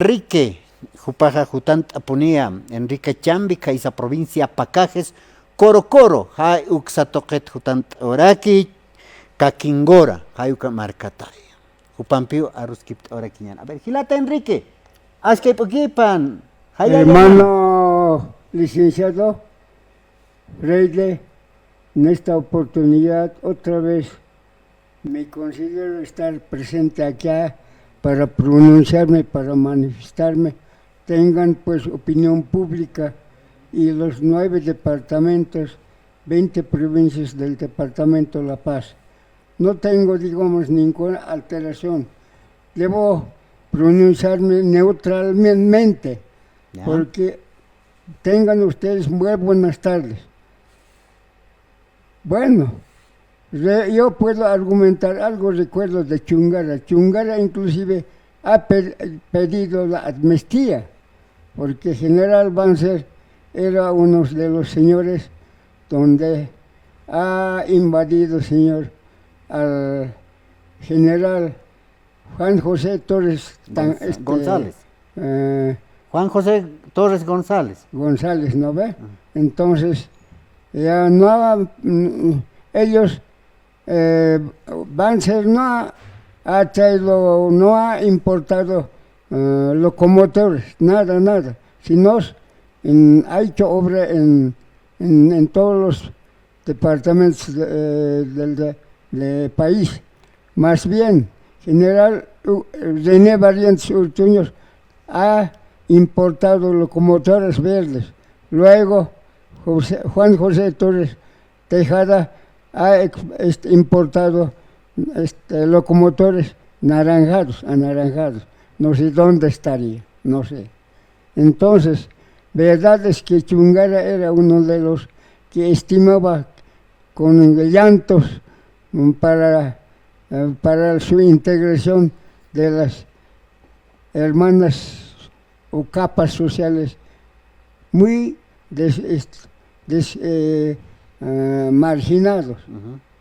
Enrique, Jupaja Jutant Aponía, Enrique Chambi, Caisa provincia Pacajes, Coro Coro, Hay Uxatoquet Jutant Oraki, Kakingora, Hay Uka Marcatay. Jupampio Aruskip Oraquiñan. A ver, Gilata Enrique, haz que poquipan. Hermano licenciado Freire, en esta oportunidad otra vez me considero estar presente acá para pronunciarme, para manifestarme. Tengan pues opinión pública y los 9 departamentos, 20 provincias del departamento La Paz. No tengo, digamos, ninguna alteración. Debo pronunciarme neutralmente, ¿Ya? porque tengan ustedes muy buenas tardes. Bueno, yo puedo argumentar algo, recuerdo de Chungara. Chungara inclusive ha pedido la amnistía, porque General Banzer era uno de los señores donde ha invadido, señor, al general Juan José Torres González. eh, Juan José Torres González. González, ¿no ve? Entonces, ya no ellos, Banzer ha traído, no ha importado locomotores, nada, sino ha hecho obra en todos los departamentos del país. Más bien, General René Barrientos Urtuños ha importado locomotores verdes. Luego, Juan José Torres Tejada ha importado locomotores anaranjados. No sé dónde estaría, no sé. Entonces, verdad es que Chungara era uno de los que estimaba con llantos para su integración de las hermanas o capas sociales muy marginados.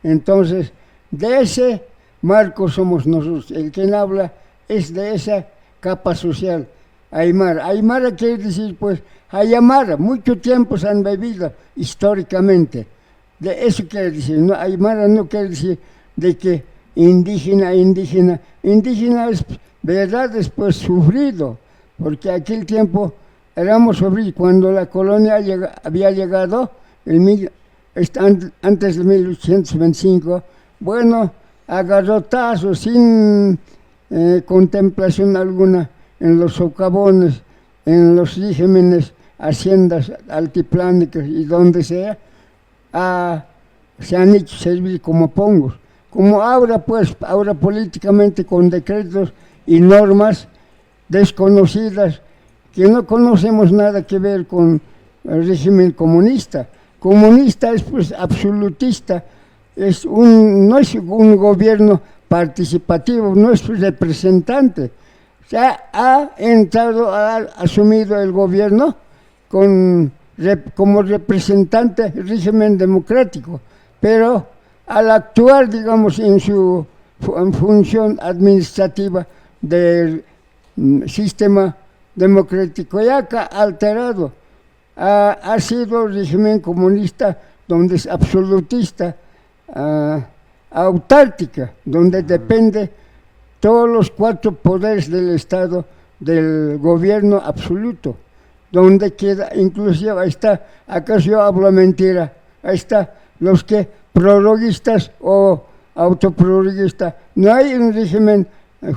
Entonces, de ese marco somos nosotros. El que habla es de esa capa social. Aymara. Aymara quiere decir, pues, Ayamara. Mucho tiempo se han vivido históricamente. De eso quiere decir. No, Aymara no quiere decir de que indígena. Indígena es, verdad, es pues sufrido. Porque aquel tiempo éramos sufridos. Cuando la colonia había llegado, antes de 1825, bueno, a garrotazos, sin contemplación alguna, en los socavones, en los regímenes, haciendas altiplánicas y donde sea, se han hecho servir como pongos. Como ahora, pues, políticamente con decretos y normas desconocidas, que no conocemos nada que ver con el régimen comunista. Comunista es pues absolutista, no es un gobierno participativo, no es representante. Se ha asumido el gobierno como representante del régimen democrático, pero al actuar, digamos, en su función administrativa del sistema democrático, ya que alterado, ha sido el régimen comunista donde es absolutista, autárquica, donde depende todos los 4 poderes del Estado del gobierno absoluto, donde queda, inclusive ahí está, acaso yo hablo mentira, ahí está, los que prorroguistas o autoprorroguistas, no hay un régimen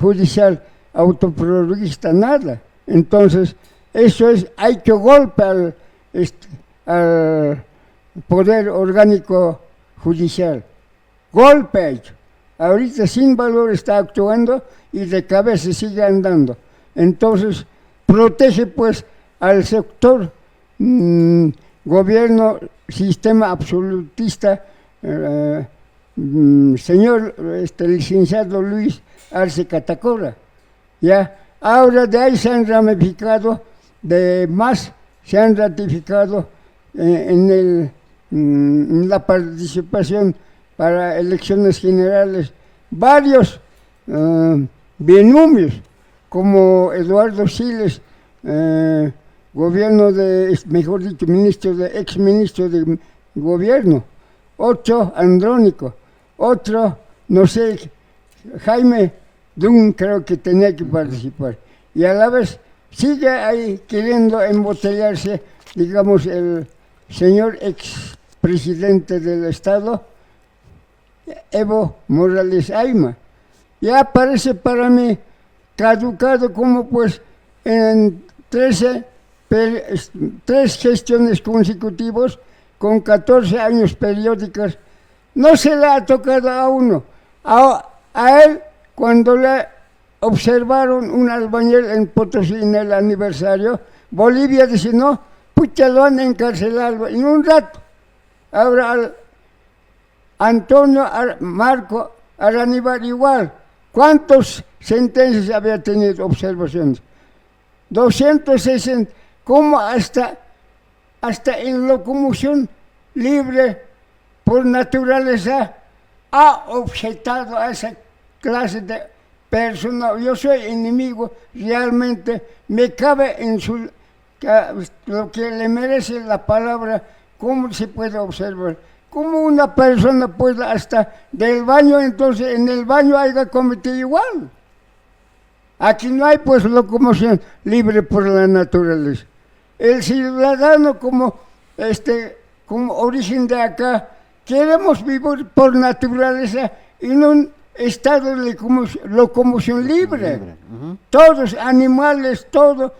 judicial autoprorroguista, nada. Entonces, eso ha hecho golpe al poder orgánico judicial. Golpe ha hecho. Ahorita sin valor está actuando y de cabeza sigue andando. Entonces, protege pues al sector gobierno, sistema absolutista, señor licenciado Luis Arce Catacora. Ya, ahora de ahí se han ramificado, se han ratificado en la participación para elecciones generales varios binomios como Eduardo Siles, gobierno de, mejor dicho, ex ministro de gobierno. Otro, Andrónico. Otro, no sé, Jaime Dunn creo que tenía que participar. Y a la vez sigue ahí queriendo embotellarse, digamos, el señor expresidente del Estado, Evo Morales Ayma. Ya parece para mí caducado como pues en 3 gestiones consecutivas con 14 años periódicas, no se le ha tocado a uno. A él, cuando le observaron un albañil en Potosí en el aniversario, Bolivia dice, no, pucha, lo han encarcelado en un rato. Ahora, Antonio Marco Araníbar igual. ¿Cuántas sentencias había tenido observaciones? 260. ¿Cómo hasta en locomoción libre por naturaleza ha objetado a esa clase de persona? Yo soy enemigo, realmente me cabe en lo que le merece la palabra. ¿Cómo se puede observar? ¿Cómo una persona puede hasta del baño, entonces en el baño haya cometido igual? Aquí no hay pues locomoción libre por la naturaleza. El ciudadano como origen de acá, queremos vivir por naturaleza en un estado de locomoción libre. Todos animales, todos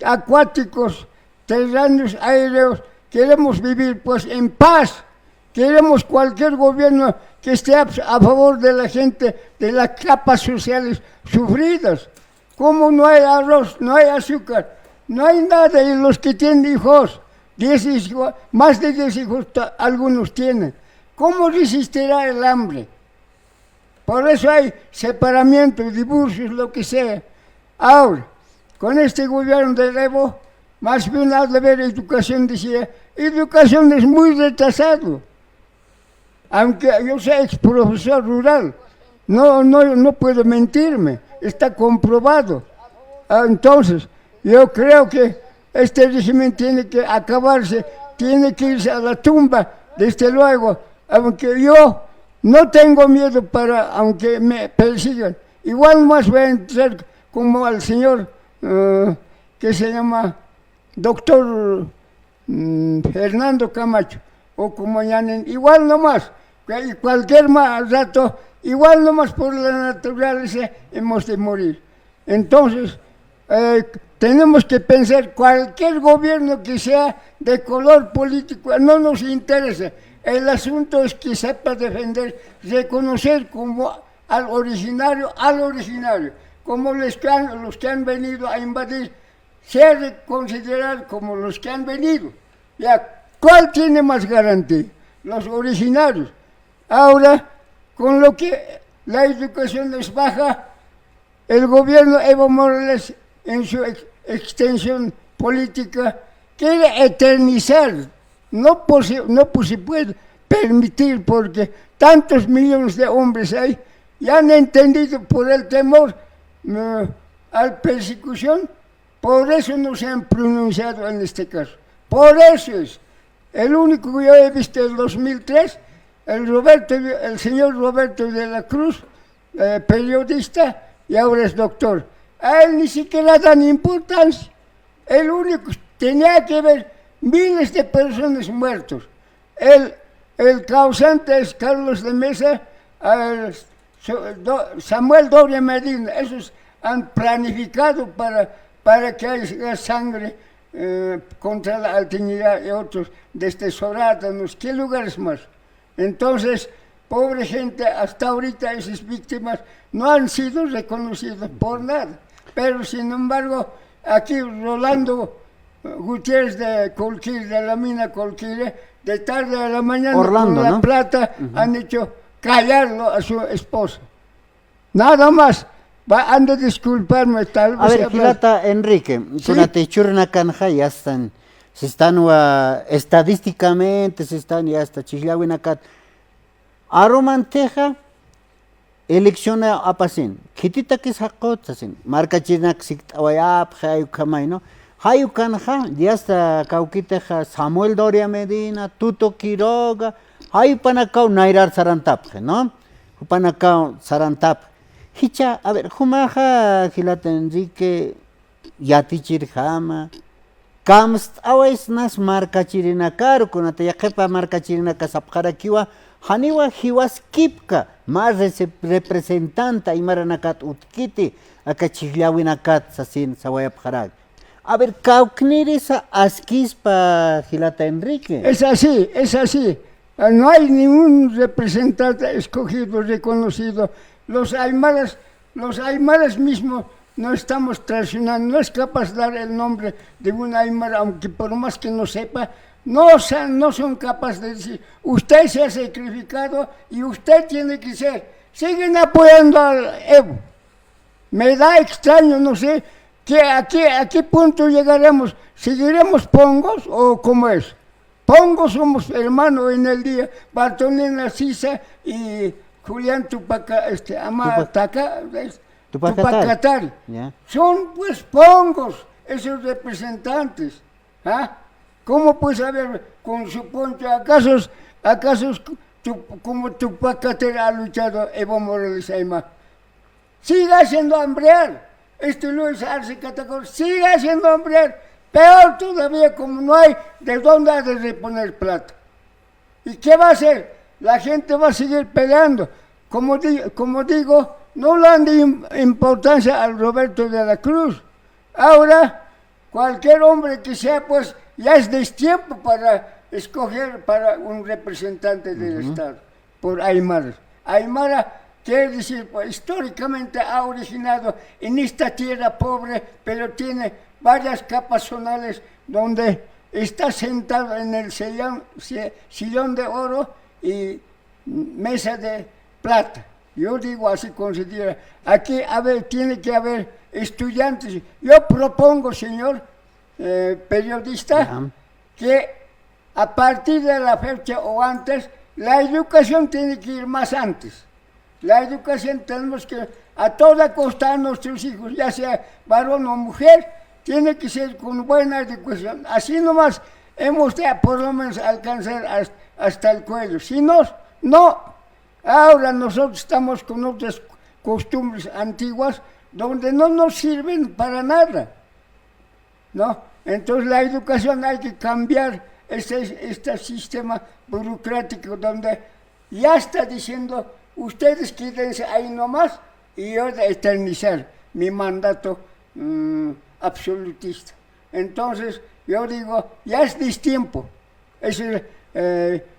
acuáticos, terráneos, aéreos, queremos vivir pues en paz. Queremos cualquier gobierno que esté a favor de la gente, de las capas sociales sufridas. Como no hay arroz, no hay azúcar, no hay nada, y los que tienen hijos, 10 hijos, más de 10 hijos algunos tienen. ¿Cómo resistirá el hambre? Por eso hay separamientos, divorcios, lo que sea. Ahora, con este gobierno de Evo, más bien al de ver educación, decía, educación es muy retrasado. Aunque yo sea ex profesor rural, no puedo mentirme, está comprobado. Entonces, yo creo que este régimen tiene que acabarse, tiene que irse a la tumba, desde luego, aunque yo no tengo miedo aunque me persigan. Igual más voy a entrar como al señor que se llama doctor Fernando Camacho, o como llamen, igual nomás. Cualquier rato, igual nomás por la naturaleza hemos de morir. Entonces, tenemos que pensar, cualquier gobierno que sea de color político, no nos interesa. El asunto es que sepa defender, reconocer como al originario, como los que han venido a invadir, ser considerar como los que han venido. Ya, ¿cuál tiene más garantía? Los originarios. Ahora, con lo que la educación es baja, el gobierno Evo Morales, en su extensión política, quiere eternizar. No se puede permitir, porque tantos millones de hombres hay, y han entendido por el temor a la persecución, por eso no se han pronunciado en este caso. Por eso es. El único que yo he visto en 2003, el señor Roberto de la Cruz, periodista, y ahora es doctor. A él ni siquiera dan importancia. El único tenía que ver miles de personas muertos. El causante es Carlos de Mesa, Samuel Doria Medina. Esos han planificado para que haya sangre contra la altinidad y otros, desde Sorátanos, ¿qué lugares más? Entonces, pobre gente, hasta ahorita esas víctimas no han sido reconocidas por nada. Pero, sin embargo, aquí Rolando Gutiérrez de Colquir, de la mina Colquire, de tarde a la mañana Orlando, con la plata, han hecho callarlo a su esposa. Nada más. Han de disculparme, tal vez. A ver, Gilata Enrique, ¿sí? Se están estadísticamente, ya hasta Chihlahuinacat. Aromanteja, elecciona apasin, kitita que sacotasin, marca chinak siktawayap, hayukamay, no? Hayukanja, ya hasta cauquiteja Samuel Doria Medina, Tuto Quiroga, hayupanacao Nairar Sarantapje, no? Hupanacao Sarantap. Hicha, a ver, Humaja, Gilata Enrique, Yatichir Jama, Kamst, awais nas marca chirina caro, con atayajepa marca chirina casapjara kiwa, Haniwa Hiwas Kipka, más representante, y maranakat utkiti, akachigliawinakat sasin sawayapjarag. A ver, Caucnirisa Asquispa Gilata Enrique. Es así, es así. No hay ningún representante escogido, reconocido. Los aymaras mismos no estamos traicionando, no es capaz de dar el nombre de un aymara, aunque por más que no sepa, no son capaces de decir, usted se ha sacrificado y usted tiene que ser. Siguen apoyando al Evo. Me da extraño, no sé, ¿a qué punto llegaremos? ¿Seguiremos pongos o cómo es? Pongos somos hermanos en el día, Bartolina Sisa y Julián Tupacatari. Yeah. Son pues pongos esos representantes. ¿Ah? ¿Cómo puedes saber con su poncho? ¿Acaso como Tupacatari ha luchado Evo Morales Aymar? Sigue haciendo hambrear. Luis Arce Catacor sigue haciendo hambrear. Peor todavía, como no hay de dónde ha de reponer plata. ¿Y qué va a hacer? La gente va a seguir peleando. Como digo, no le dan de importancia al Roberto de la Cruz. Ahora, cualquier hombre que sea, pues, ya es destiempo para escoger para un representante del Estado, por Aymara. Aymara quiere decir, pues, históricamente ha originado en esta tierra pobre, pero tiene varias capas zonales donde está sentado en el sillón de oro y mesa de plata. Yo digo así, considera. Aquí tiene que haber estudiantes. Yo propongo, señor periodista, que a partir de la fecha o antes, la educación tiene que ir más antes. La educación tenemos que, a toda costa, a nuestros hijos, ya sea varón o mujer, tiene que ser con buena educación. Así nomás hemos de por lo menos alcanzar hasta el cuello. Si no, no. Ahora nosotros estamos con otras costumbres antiguas donde no nos sirven para nada, ¿no? Entonces la educación hay que cambiar este sistema burocrático donde ya está diciendo, ustedes quédense ahí nomás y yo de eternizar mi mandato absolutista. Entonces, yo digo, ya es destiempo.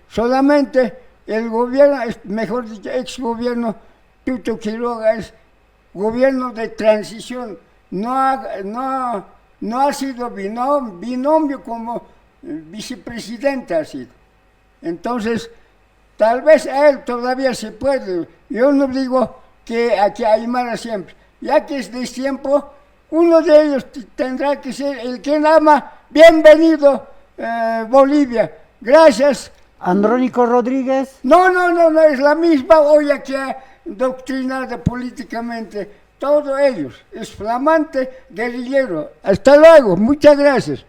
Solamente el gobierno, mejor dicho, ex-gobierno Tuto Quiroga es gobierno de transición. No ha sido binomio como vicepresidente ha sido. Entonces, tal vez a él todavía se puede. Yo no digo que aquí Aymara siempre. Ya que es destiempo, uno de ellos tendrá que ser el que ama. Bienvenido, Bolivia. Gracias. Andrónico Rodríguez. No, es la misma olla que ha doctrinado políticamente. Todos ellos. Es flamante guerrillero. Hasta luego. Muchas gracias.